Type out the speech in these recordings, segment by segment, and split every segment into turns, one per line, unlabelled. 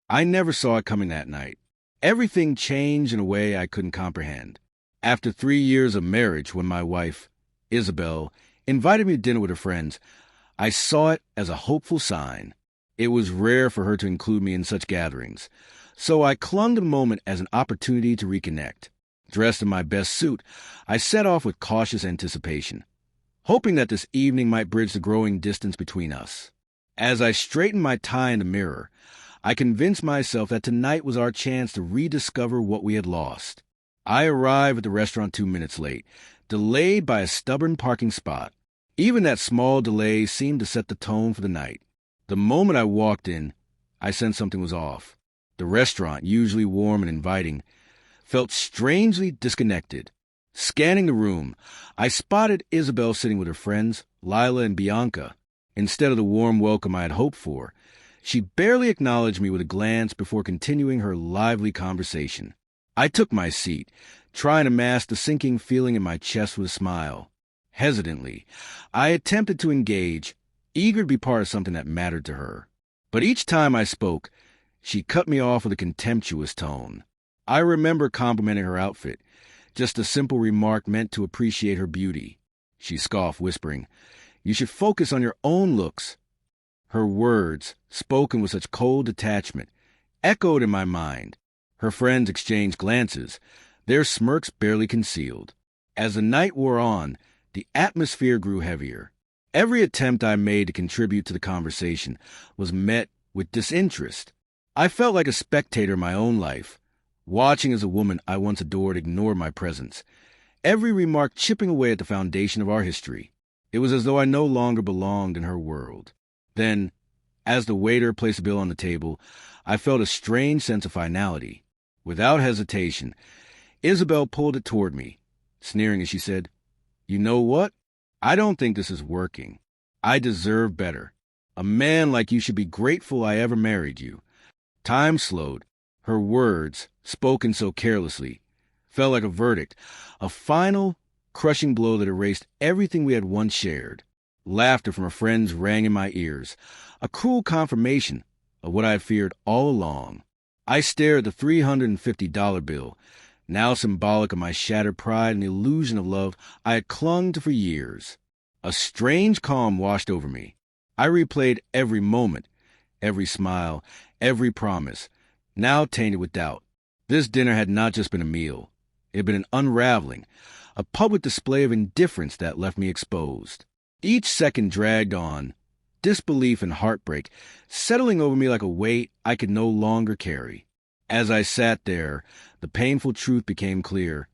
I never saw it coming that night. Everything changed in a way I couldn't comprehend. After 3 years of marriage, when my wife, Isabel, invited me to dinner with her friends, I saw it as a hopeful sign. It was rare for her to include me in such gatherings, so I clung to the moment as an opportunity to reconnect. Dressed in my best suit, I set off with cautious anticipation, hoping that this evening might bridge the growing distance between us. As I straightened my tie in the mirror, I convinced myself that tonight was our chance to rediscover what we had lost. I arrived at the restaurant 2 minutes late, delayed by a stubborn parking spot. Even that small delay seemed to set the tone for the night. The moment I walked in, I sensed something was off. The restaurant, usually warm and inviting, felt strangely disconnected. Scanning the room, I spotted Isabel sitting with her friends, Lila and Bianca. Instead of the warm welcome I had hoped for, she barely acknowledged me with a glance before continuing her lively conversation. I took my seat, trying to mask the sinking feeling in my chest with a smile. Hesitantly, I attempted to engage, eager to be part of something that mattered to her. But each time I spoke, she cut me off with a contemptuous tone. I remember complimenting her outfit, just a simple remark meant to appreciate her beauty. She scoffed, whispering, "You should focus on your own looks." Her words, spoken with such cold detachment, echoed in my mind. Her friends exchanged glances, their smirks barely concealed. As the night wore on, the atmosphere grew heavier. Every attempt I made to contribute to the conversation was met with disinterest. I felt like a spectator in my own life, watching as a woman I once adored ignored my presence, every remark chipping away at the foundation of our history. It was as though I no longer belonged in her world. Then, as the waiter placed the bill on the table, I felt a strange sense of finality. Without hesitation, Isabel pulled it toward me, sneering as she said, "You know what? I don't think this is working. I deserve better. A man like you should be grateful I ever married you." Time slowed. Her words, spoken so carelessly, fell like a verdict, a final, crushing blow that erased everything we had once shared. Laughter from her friends rang in my ears, a cruel confirmation of what I had feared all along. I stared at the $350 bill, now symbolic of my shattered pride and the illusion of love I had clung to for years. A strange calm washed over me. I replayed every moment, every smile, every promise, now tainted with doubt. This dinner had not just been a meal. It had been an unraveling, a public display of indifference that left me exposed. Each second dragged on, disbelief and heartbreak settling over me like a weight I could no longer carry. As I sat there, the painful truth became clear.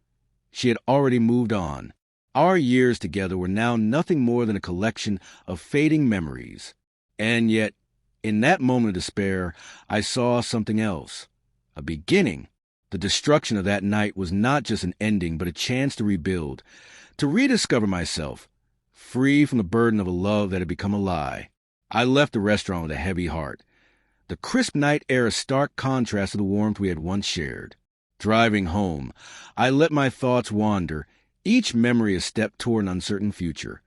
She had already moved on. Our years together were now nothing more than a collection of fading memories. And yet, in that moment of despair, I saw something else. A beginning. The destruction of that night was not just an ending, but a chance to rebuild, to rediscover myself, free from the burden of a love that had become a lie. I left the restaurant with a heavy heart. The crisp night air a stark contrast to the warmth we had once shared. Driving home, I let my thoughts wander, each memory a step toward an uncertain future,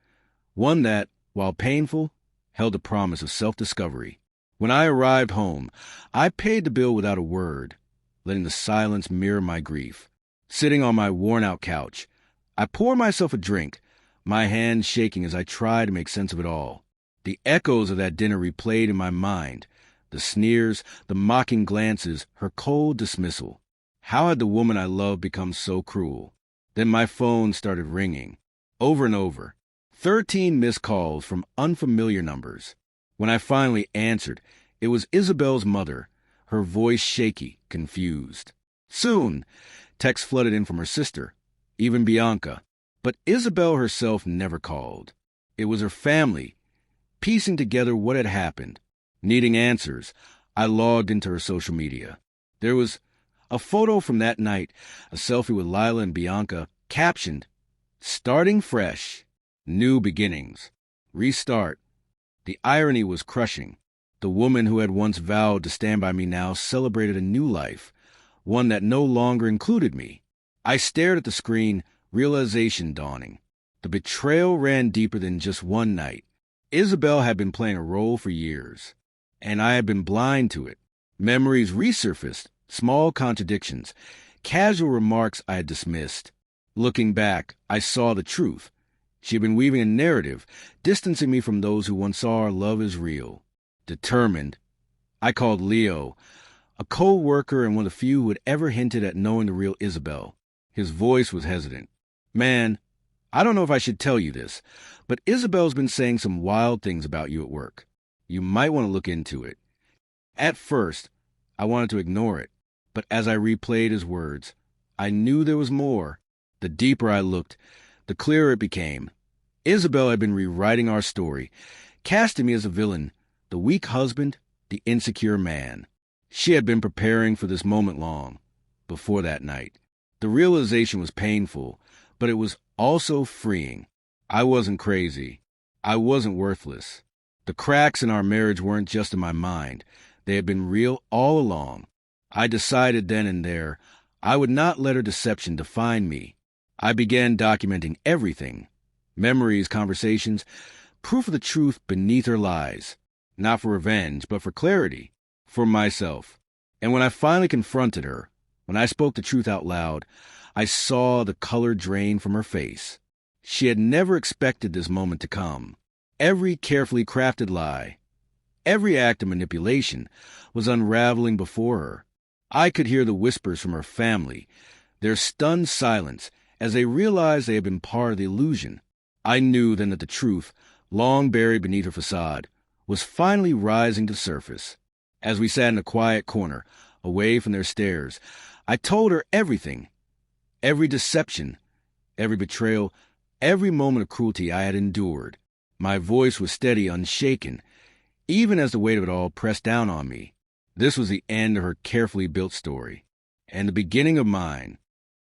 one that, while painful, held the promise of self-discovery. When I arrived home, I paid the bill without a word, letting the silence mirror my grief. Sitting on my worn-out couch, I poured myself a drink, my hands shaking as I tried to make sense of it all. The echoes of that dinner replayed in my mind, the sneers, the mocking glances, her cold dismissal. How had the woman I loved become so cruel? Then my phone started ringing, over and over. 13 missed calls from unfamiliar numbers. When I finally answered, it was Isabel's mother, her voice shaky, confused. Soon, texts flooded in from her sister, even Bianca. But Isabel herself never called. It was her family, piecing together what had happened. Needing answers, I logged into her social media. There was a photo from that night, a selfie with Lila and Bianca, captioned, "Starting fresh, new beginnings, restart." The irony was crushing. The woman who had once vowed to stand by me now celebrated a new life, one that no longer included me. I stared at the screen, realization dawning. The betrayal ran deeper than just one night. Isabel had been playing a role for years, and I had been blind to it. Memories resurfaced, small contradictions, casual remarks I had dismissed. Looking back, I saw the truth. She had been weaving a narrative, distancing me from those who once saw our love as real. Determined, I called Leo, a co-worker and one of the few who had ever hinted at knowing the real Isabel. His voice was hesitant. Man, I don't know if I should tell you this, but Isabel's been saying some wild things about you at work. You might want to look into it. At first, I wanted to ignore it, but as I replayed his words, I knew there was more. The deeper I looked, the clearer it became. Isabel had been rewriting our story, casting me as a villain, the weak husband, the insecure man. She had been preparing for this moment long, before that night. The realization was painful, but it was also freeing. I wasn't crazy. I wasn't worthless. The cracks in our marriage weren't just in my mind. They had been real all along. I decided then and there I would not let her deception define me. I began documenting everything. Memories, conversations, proof of the truth beneath her lies. Not for revenge, but for clarity. For myself. And when I finally confronted her, when I spoke the truth out loud, I saw the color drain from her face. She had never expected this moment to come. Every carefully crafted lie, every act of manipulation was unraveling before her. I could hear the whispers from her family, their stunned silence as they realized they had been part of the illusion. I knew then that the truth, long buried beneath her facade, was finally rising to surface. As we sat in a quiet corner, away from their stares, I told her everything. Every deception, every betrayal, every moment of cruelty I had endured. My voice was steady, unshaken, even as the weight of it all pressed down on me. This was the end of her carefully built story, and the beginning of mine.